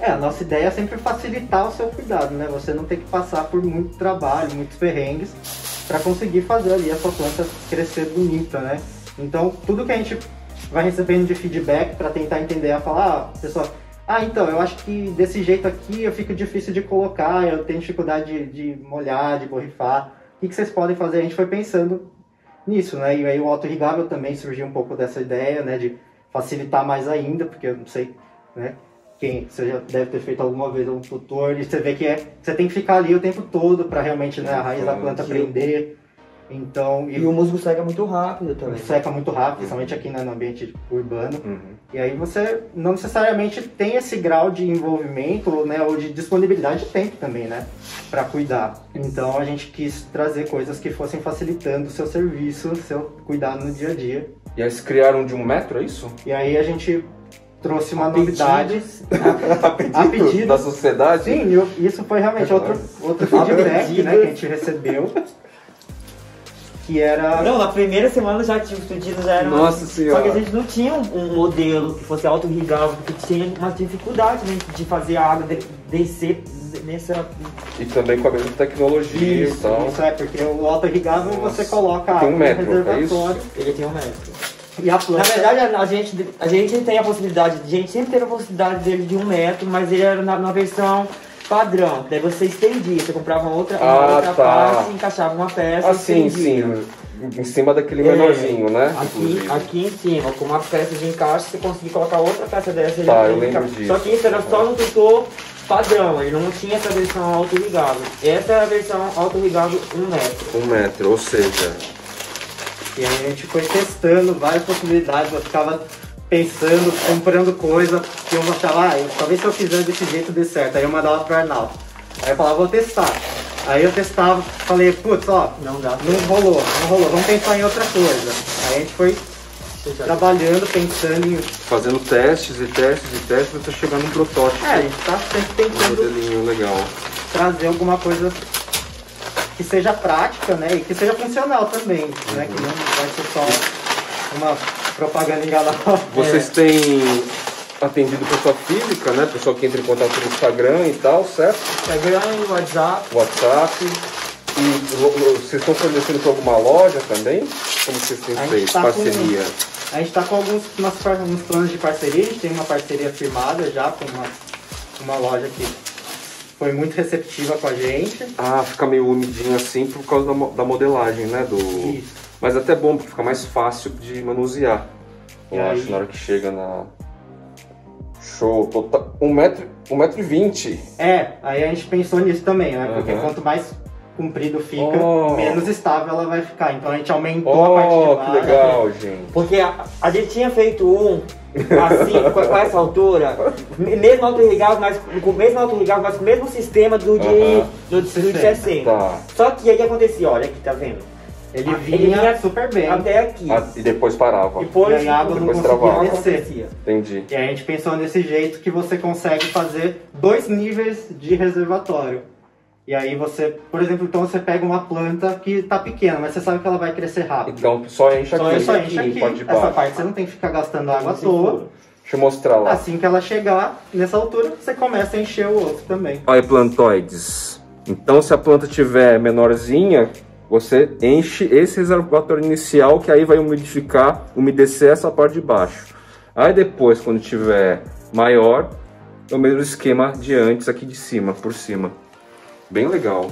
A nossa ideia é sempre facilitar o seu cuidado, né? Você não tem que passar por muito trabalho, muitos perrengues, para conseguir fazer ali a sua planta crescer bonita, né? Então tudo que a gente vai recebendo de feedback para tentar entender, falar, pessoal, Ah, então, eu acho que desse jeito aqui eu fico difícil de colocar, eu tenho dificuldade de molhar, de borrifar. O que vocês podem fazer? A gente foi pensando nisso, né? E aí o autorrigável também surgiu um pouco dessa ideia, né? De facilitar mais ainda, porque eu não sei, né? Você já deve ter feito alguma vez um tutor e você vê que você tem que ficar ali o tempo todo para realmente, né, a raiz da planta prender. Então, E o musgo seca muito rápido também. Seca muito rápido, principalmente aqui, né, no ambiente urbano. E aí você não necessariamente tem esse grau de envolvimento, né, ou de disponibilidade de tempo também, né, para cuidar. Então a gente quis trazer coisas que fossem facilitando o seu serviço, o seu cuidado no dia a dia. E aí eles criaram de 1 metro, é isso? E aí a gente trouxe uma novidade A pedido da sociedade? Sim, isso foi realmente outro feedback, né, que a gente recebeu. Que era... Não, na primeira semana já tinha os pedidos, já eram... Nossa senhora! Só que a gente não tinha um modelo que fosse autorrigável, porque tinha uma dificuldade, né, de fazer a água descer nessa... E também com a mesma tecnologia e tal. Isso porque o autorrigável você coloca a tem água 1 metro, no reservatório. Ele tem 1 metro. E a planta... Na verdade, a gente tem a possibilidade, a gente sempre teve a possibilidade dele de 1 metro, mas ele era na versão padrão. Daí você estendia, você comprava uma outra parte, encaixava uma peça e estendia. Em cima daquele menorzinho, né? Aqui em cima, com uma peça de encaixe, você conseguia colocar outra peça dessa. Eu lembro disso. Só que isso era só no tutor padrão, ele não tinha essa versão autorrigável. Essa era a versão autorrigável 1 metro. 1 metro, ou seja... E aí a gente foi testando várias possibilidades, eu ficava pensando, comprando coisa, que eu achava, talvez se eu fizer desse jeito dê certo. Aí eu mandava pro Arnaldo. Aí eu falava, vou testar. Aí eu testava, falei, putz, ó, não rolou, vamos pensar em outra coisa. Aí a gente foi trabalhando, pensando em... Fazendo testes até chegar num protótipo. A gente tá sempre tentando um modelinho legal. Trazer alguma coisa que seja prática, né, e que seja funcional também, né, que não vai ser só uma propaganda enganosa. Vocês têm atendido pessoa física, né, pessoal que entra em contato no Instagram e tal, certo? Instagram e WhatsApp. E vocês estão fornecendo para alguma loja também? Como vocês têm feito? Parceria? A gente está com alguns planos de parceria, a gente tem uma parceria firmada já com uma loja que foi muito receptiva com a gente. Fica meio umidinho assim por causa da modelagem, né? Isso. Mas até bom, porque fica mais fácil de manusear. Eu aí... acho, na hora que chega na... Show, total... 1,20 m. Aí a gente pensou nisso também, né? Porque quanto mais comprido fica, menos estável ela vai ficar. Então a gente aumentou a parte de baixo. Que legal, gente. Porque a gente tinha feito assim, com essa altura, mesmo autorrigável, mas com o mesmo sistema do de 60. Tá. Só que aí o que acontecia? Olha aqui, tá vendo? Ele vinha super bem. Até aqui. E depois parava. E a água não conseguia descer. Entendi. E aí a gente pensou nesse jeito que você consegue fazer 2 níveis de reservatório. E aí você, por exemplo, então você pega uma planta que tá pequena, mas você sabe que ela vai crescer rápido. Então só enche aqui. Só enche aqui. Essa parte você não tem que ficar gastando água à toa. Deixa eu mostrar lá. Assim que ela chegar nessa altura, você começa a encher o outro também. Olha, plantoides. Então se a planta tiver menorzinha, você enche esse reservatório inicial, que aí vai umedecer essa parte de baixo. Aí depois, quando tiver maior, é o mesmo esquema de antes aqui de cima, por cima. Bem legal.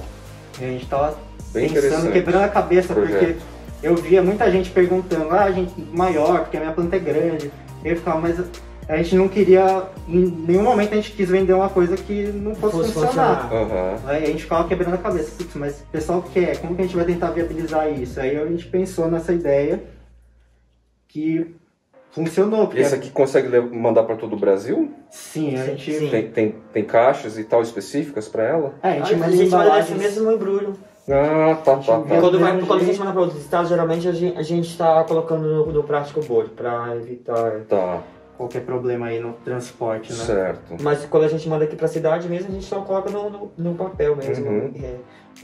E a gente tava bem pensando, quebrando a cabeça, porque eu via muita gente perguntando, gente, maior, porque a minha planta é grande. Eu ficava, mas a gente não queria, em nenhum momento a gente quis vender uma coisa que não fosse funcionar. Aí a gente ficava quebrando a cabeça, putz, mas o pessoal quer, como que a gente vai tentar viabilizar isso? Aí a gente pensou nessa ideia que funcionou. Esse aqui consegue mandar para todo o Brasil? Sim, a gente... Tem caixas e tal específicas para ela? A gente manda esse mesmo embrulho. Tá. Quando a gente manda para outros estados, geralmente a gente está colocando no plástico board para evitar qualquer problema aí no transporte, né? Certo. Mas quando a gente manda aqui para a cidade mesmo, a gente só coloca no papel mesmo.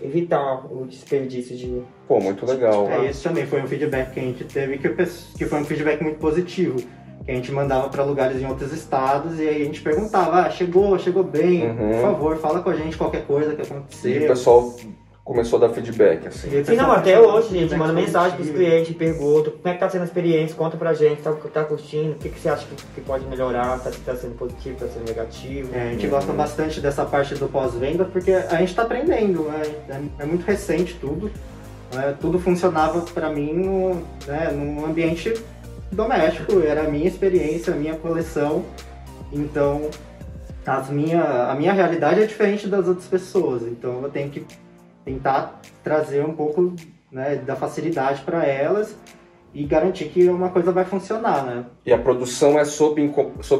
Evitar o desperdício de... Pô, muito legal. Esse também foi um feedback que a gente teve, que foi um feedback muito positivo. Que a gente mandava para lugares em outros estados e aí a gente perguntava, chegou bem, por favor, fala com a gente qualquer coisa que acontecer. E o pessoal começou a dar feedback, assim? Sim, não, até hoje, gente, manda mensagem pros clientes, pergunta como é que tá sendo a experiência, conta pra gente, tá curtindo, o que você acha que pode melhorar, tá sendo positivo, tá sendo negativo. A gente gosta bastante dessa parte do pós-venda porque a gente tá aprendendo, né? É muito recente tudo. Né? Tudo funcionava pra mim num ambiente doméstico, era a minha experiência, a minha coleção. Então, a minha realidade é diferente das outras pessoas, então eu tenho que tentar trazer um pouco, né, da facilidade para elas e garantir que uma coisa vai funcionar, né? E a produção é sob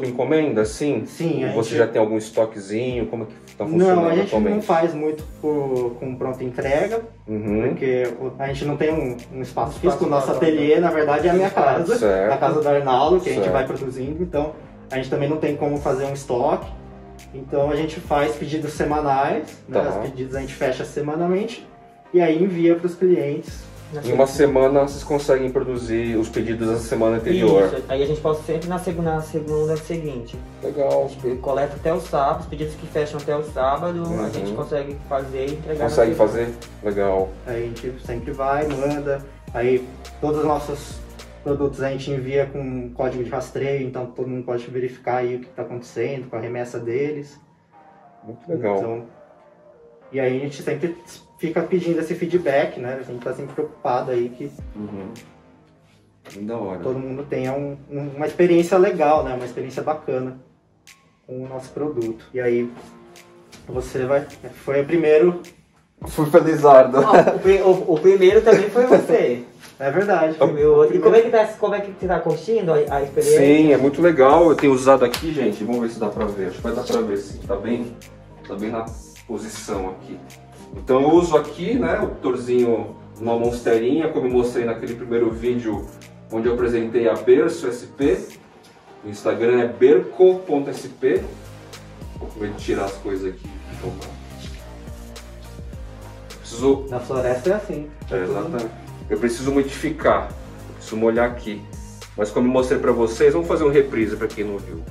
encomenda, sim? Sim. Você já tem algum estoquezinho? Como que está funcionando Não, a gente atualmente? não faz muito com pronta entrega, porque a gente não tem um espaço físico. O nosso ateliê, na verdade, é a minha casa, certo. a casa do Arnaldo, que a gente Certo. vai produzindo, então a gente também não tem como fazer um estoque. Então a gente faz pedidos semanais, né? Tá. Os pedidos a gente fecha semanalmente e aí envia para os clientes. Em uma semana vocês conseguem produzir os pedidos da semana anterior. Isso, aí a gente posta sempre na segunda seguinte. Legal. A gente coleta até o sábado, os pedidos que fecham até o sábado, a gente consegue fazer e entregar. Consegue na segunda. fazer? Legal. Aí a gente sempre vai, manda, aí todos os nossos produtos a gente envia com código de rastreio, então todo mundo pode verificar aí o que está acontecendo com a remessa deles. Muito legal. Então, e aí a gente sempre fica pedindo esse feedback, né? A gente está sempre preocupado aí que Bem da hora. todo mundo tenha uma experiência legal, né? Uma experiência bacana com o nosso produto. E aí você foi o primeiro. Fui felizardo. O primeiro também foi você. É verdade. E como é que você tá curtindo a experiência? Sim, é muito legal. Eu tenho usado aqui, gente. Vamos ver se dá pra ver. Acho que vai dar pra ver, sim. Tá bem na posição aqui. Então eu uso aqui, né, o tutorzinho, uma monsterinha, como eu mostrei naquele primeiro vídeo onde eu apresentei a Berço SP. O Instagram é berco.sp. Vou tirar as coisas aqui. Preciso... Na floresta é assim. exatamente. Eu preciso modificar, eu preciso molhar aqui. Mas como eu mostrei pra vocês, vamos fazer um reprise pra quem não viu.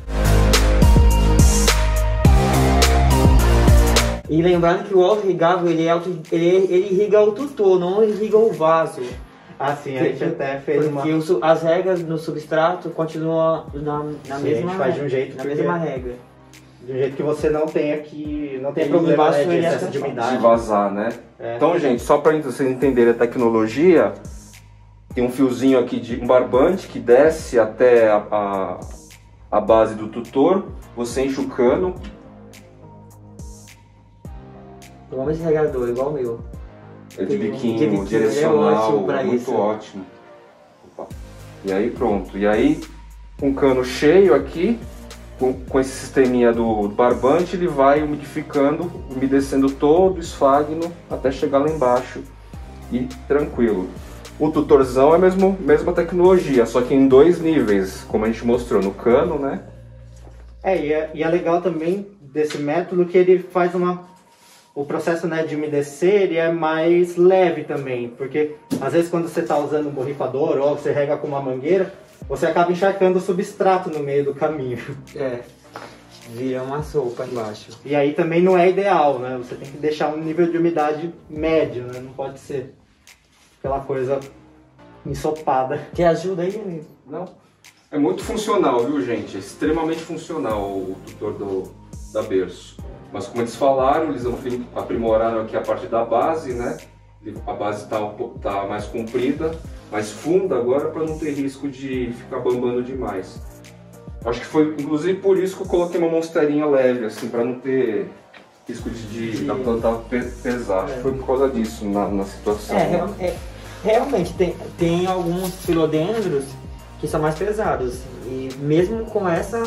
E lembrando que o auto-irrigável, ele irriga o tutor, não irriga o vaso. Ah, sim, a gente até fez Porque as regras no substrato continuam na Sim, mesma, a gente faz de um jeito na porque- mesma regra. de um jeito que você não tem aqui, não tem Ele problema, embaixo né, de ele é excesso de tampado. umidade. De vazar, né? É. Então, gente, só pra vocês entenderem a tecnologia, tem um fiozinho aqui de um barbante que desce até a base do tutor. Você enche o cano. Igual esse regador, igual o meu. É de De biquinho, biquinho, direcional, ele é ótimo pra muito isso. ótimo. Opa. E aí pronto. E aí, com o cano cheio aqui, com esse sisteminha do barbante, ele vai umidificando, umedecendo todo o esfagno até chegar lá embaixo e tranquilo. O tutorzão é a mesma tecnologia, só que em 2 níveis, como a gente mostrou no cano, né? E é legal também desse método que ele faz o processo, né, de umedecer, ele é mais leve também, porque às vezes quando você está usando um borrifador ou você rega com uma mangueira, você acaba encharcando o substrato no meio do caminho. É. Vira uma sopa embaixo. E aí também não é ideal, né? Você tem que deixar um nível de umidade médio, né? Não pode ser aquela coisa ensopada. Te ajuda aí, amigo? Não. É muito funcional, viu, gente? É extremamente funcional o tutor da Berço. Mas como eles falaram, eles aprimoraram aqui a parte da base, né? A base tá mais comprida, mais funda agora, para não ter risco de ficar bambando demais. Acho que foi inclusive por isso que eu coloquei uma monsterinha leve, assim, para não ter risco da planta pesar. Acho que foi por causa disso na situação. Realmente tem alguns filodendros que são mais pesados. E mesmo com essa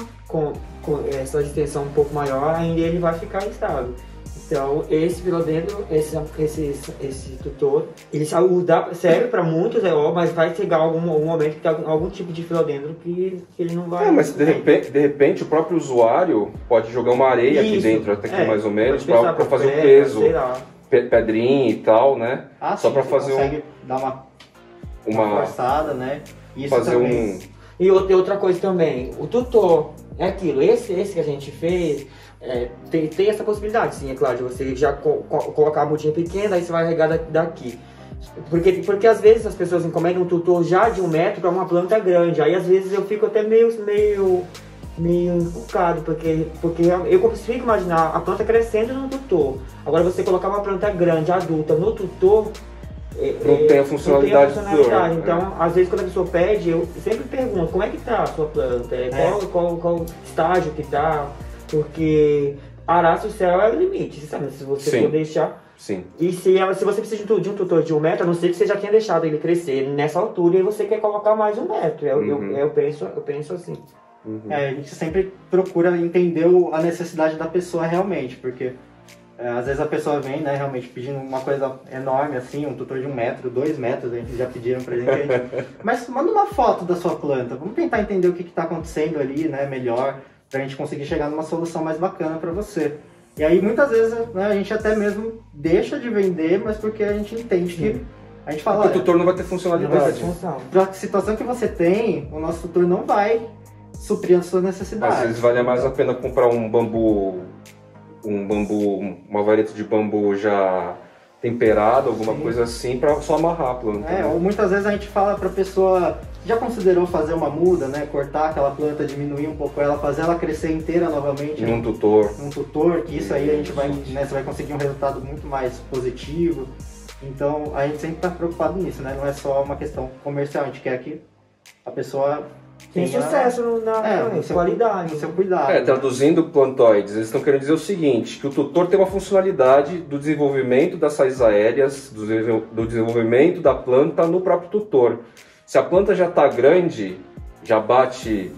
extensão um pouco maior, ainda ele vai ficar estável. Então, esse filodendro, esse tutor, ele serve para muitos, mas vai chegar algum momento que tem algum tipo de filodendro que ele não vai... Mas de repente o próprio usuário pode jogar uma areia aqui dentro, até aqui mais ou menos, para fazer o peso, pedrinha e tal, né? Só para fazer consegue dar uma forçada, né? Isso fazer também. E outra coisa também, o tutor é aquilo, esse que a gente fez, Tem essa possibilidade, sim, é claro, de você já colocar a mudinha pequena, aí você vai regar daqui. Porque às vezes as pessoas encomendam um tutor já de 1 metro para uma planta grande, aí às vezes eu fico até meio encucado, porque eu consigo imaginar a planta crescendo no tutor. Agora você colocar uma planta grande, adulta, no tutor, não tem a funcionalidade. Então, às vezes quando a pessoa pede, eu sempre pergunto, como é que tá a sua planta? Qual estágio que tá? Porque arar o céu é o limite, sabe? Se você for deixar... Sim. E se você precisa de um tutor de 1 metro, a não ser que você já tenha deixado ele crescer nessa altura e você quer colocar mais 1 metro. Eu penso assim. A gente sempre procura entender a necessidade da pessoa realmente, porque às vezes a pessoa vem, né, realmente pedindo uma coisa enorme assim, um tutor de 1 metro, 2 metros, a gente já pediram pra gente. Mas manda uma foto da sua planta, vamos tentar entender o que está acontecendo ali, né, melhor, pra gente conseguir chegar numa solução mais bacana para você. E aí muitas vezes, né, a gente até mesmo deixa de vender, mas porque a gente entende que a gente fala, o tutor não vai ter funcionalidade. Para a situação que você tem, o nosso tutor não vai suprir as suas necessidades. Às vezes vale mais a pena comprar um bambu, uma vareta de bambu já temperado, alguma coisa assim, para só amarrar a planta. Ou muitas vezes a gente fala para a pessoa, já considerou fazer uma muda, né? Cortar aquela planta, diminuir um pouco ela, fazer ela crescer inteira novamente. Num tutor. Num tutor, que isso aí a gente vai, né, você vai conseguir um resultado muito mais positivo. Então a gente sempre está preocupado nisso, né? Não é só uma questão comercial, a gente quer que a pessoa tem sucesso na qualidade. No seu cuidado. Traduzindo plantoides, eles estão querendo dizer o seguinte, que o tutor tem uma funcionalidade do desenvolvimento das raízes aéreas, do desenvolvimento da planta no próprio tutor. Se a planta já está grande, já bate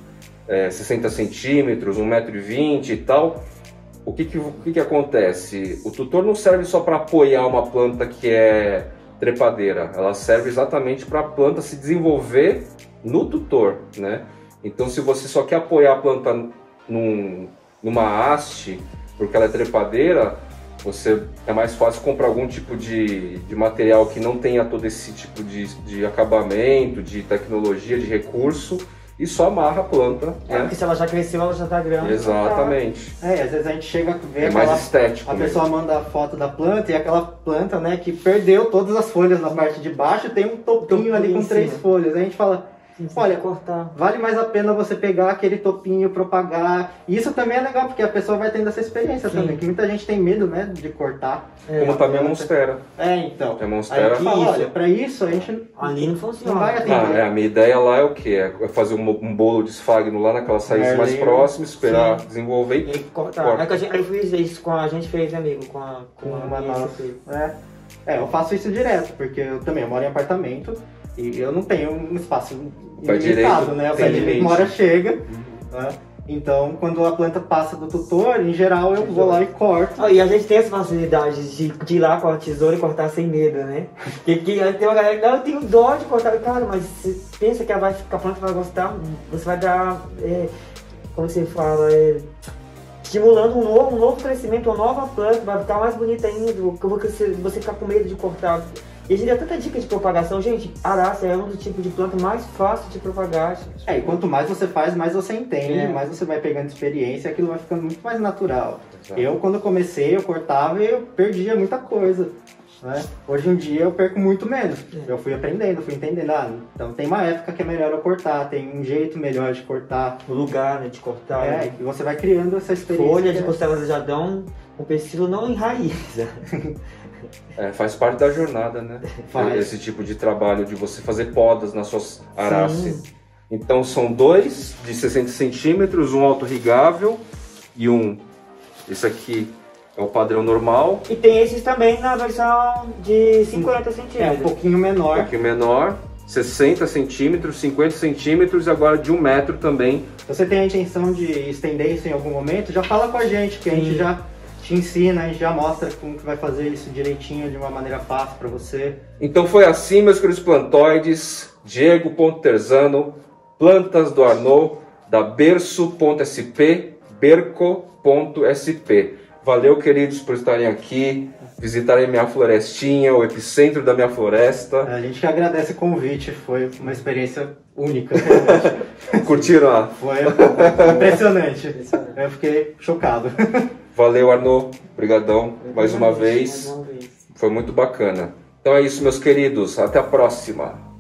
60 centímetros, 1,20 m e tal, o que acontece? O tutor não serve só para apoiar uma planta que é trepadeira, ela serve exatamente para a planta se desenvolver no tutor, né? Então, se você só quer apoiar a planta numa haste, porque ela é trepadeira, é mais fácil comprar algum tipo de material que não tenha todo esse tipo de acabamento, de tecnologia, de recurso, e só amarra a planta. Né? Porque se ela já cresceu, ela já está grande. Exatamente. Às vezes a gente chega a ver mais estético. A pessoa manda a foto da planta e aquela planta, né, que perdeu todas as folhas na parte de baixo, tem um topinho ali com 3 folhas. Aí a gente fala, olha, vale mais a pena você pegar aquele topinho, propagar. E isso também é legal, porque a pessoa vai tendo essa experiência também, que muita gente tem medo, né, de cortar. Como também a monstera. Então. A monstera. Aí fala, olha, pra isso a gente ali não funciona. Não vai atender. A minha ideia lá é o quê? É fazer um bolo de esfagno lá naquelas raízes mais próximas, esperar desenvolver e cortar. Eu fiz isso a gente fez, amigo, com uma nossa. Eu faço isso direto, porque eu também moro em apartamento. E eu não tenho um espaço ilimitado, né? O pé direito uma hora chega, né? Então, quando a planta passa do tutor, em geral eu vou lá e corto. E a gente tem essa facilidade de ir lá com a tesoura e cortar sem medo, né? Que tem uma galera que eu tenho dó de cortar, cara, mas você pensa que a planta vai gostar, você vai dar, como você fala, estimulando um novo crescimento, uma nova planta, vai ficar mais bonita ainda, você ficar com medo de cortar. E a gente dá tanta dica de propagação, gente, arácea é um dos tipos de planta mais fácil de propagar. E quanto mais você faz, mais você entende, mais você vai pegando experiência, aquilo vai ficando muito mais natural. Exato. Eu, quando comecei, eu cortava e eu perdia muita coisa. Né? Hoje em dia eu perco muito menos. Eu fui aprendendo, fui entendendo. Então tem uma época que é melhor eu cortar, tem um jeito melhor de cortar. O lugar, né, de cortar. E você vai criando essa experiência. Folha de costela de jardão, o pêssego não enraiza. Faz parte da jornada, né? Esse tipo de trabalho de você fazer podas nas suas aráceas. Então são 2 de 60 centímetros, um autorrigável e esse aqui é o padrão normal. E tem esses também na versão de 50 centímetros. Um pouquinho menor. Um pouquinho menor, 60 centímetros, 50 centímetros e agora de 1 metro também. Se você tem a intenção de estender isso em algum momento, já fala com a gente, que a gente já te ensina, a gente já mostra como que vai fazer isso direitinho, de uma maneira fácil para você. Então foi assim, meus queridos plantoides, Diego.Terzano, plantas do Arnaud, da berço.sp, berco.sp. Valeu, queridos, por estarem aqui, visitarem minha florestinha, o epicentro da minha floresta. A gente que agradece o convite, foi uma experiência única. Curtiram? Foi impressionante. Eu fiquei chocado. Valeu, Arnaud. Obrigadão mais uma vez. Foi muito bacana. Então é isso, meus queridos. Até a próxima.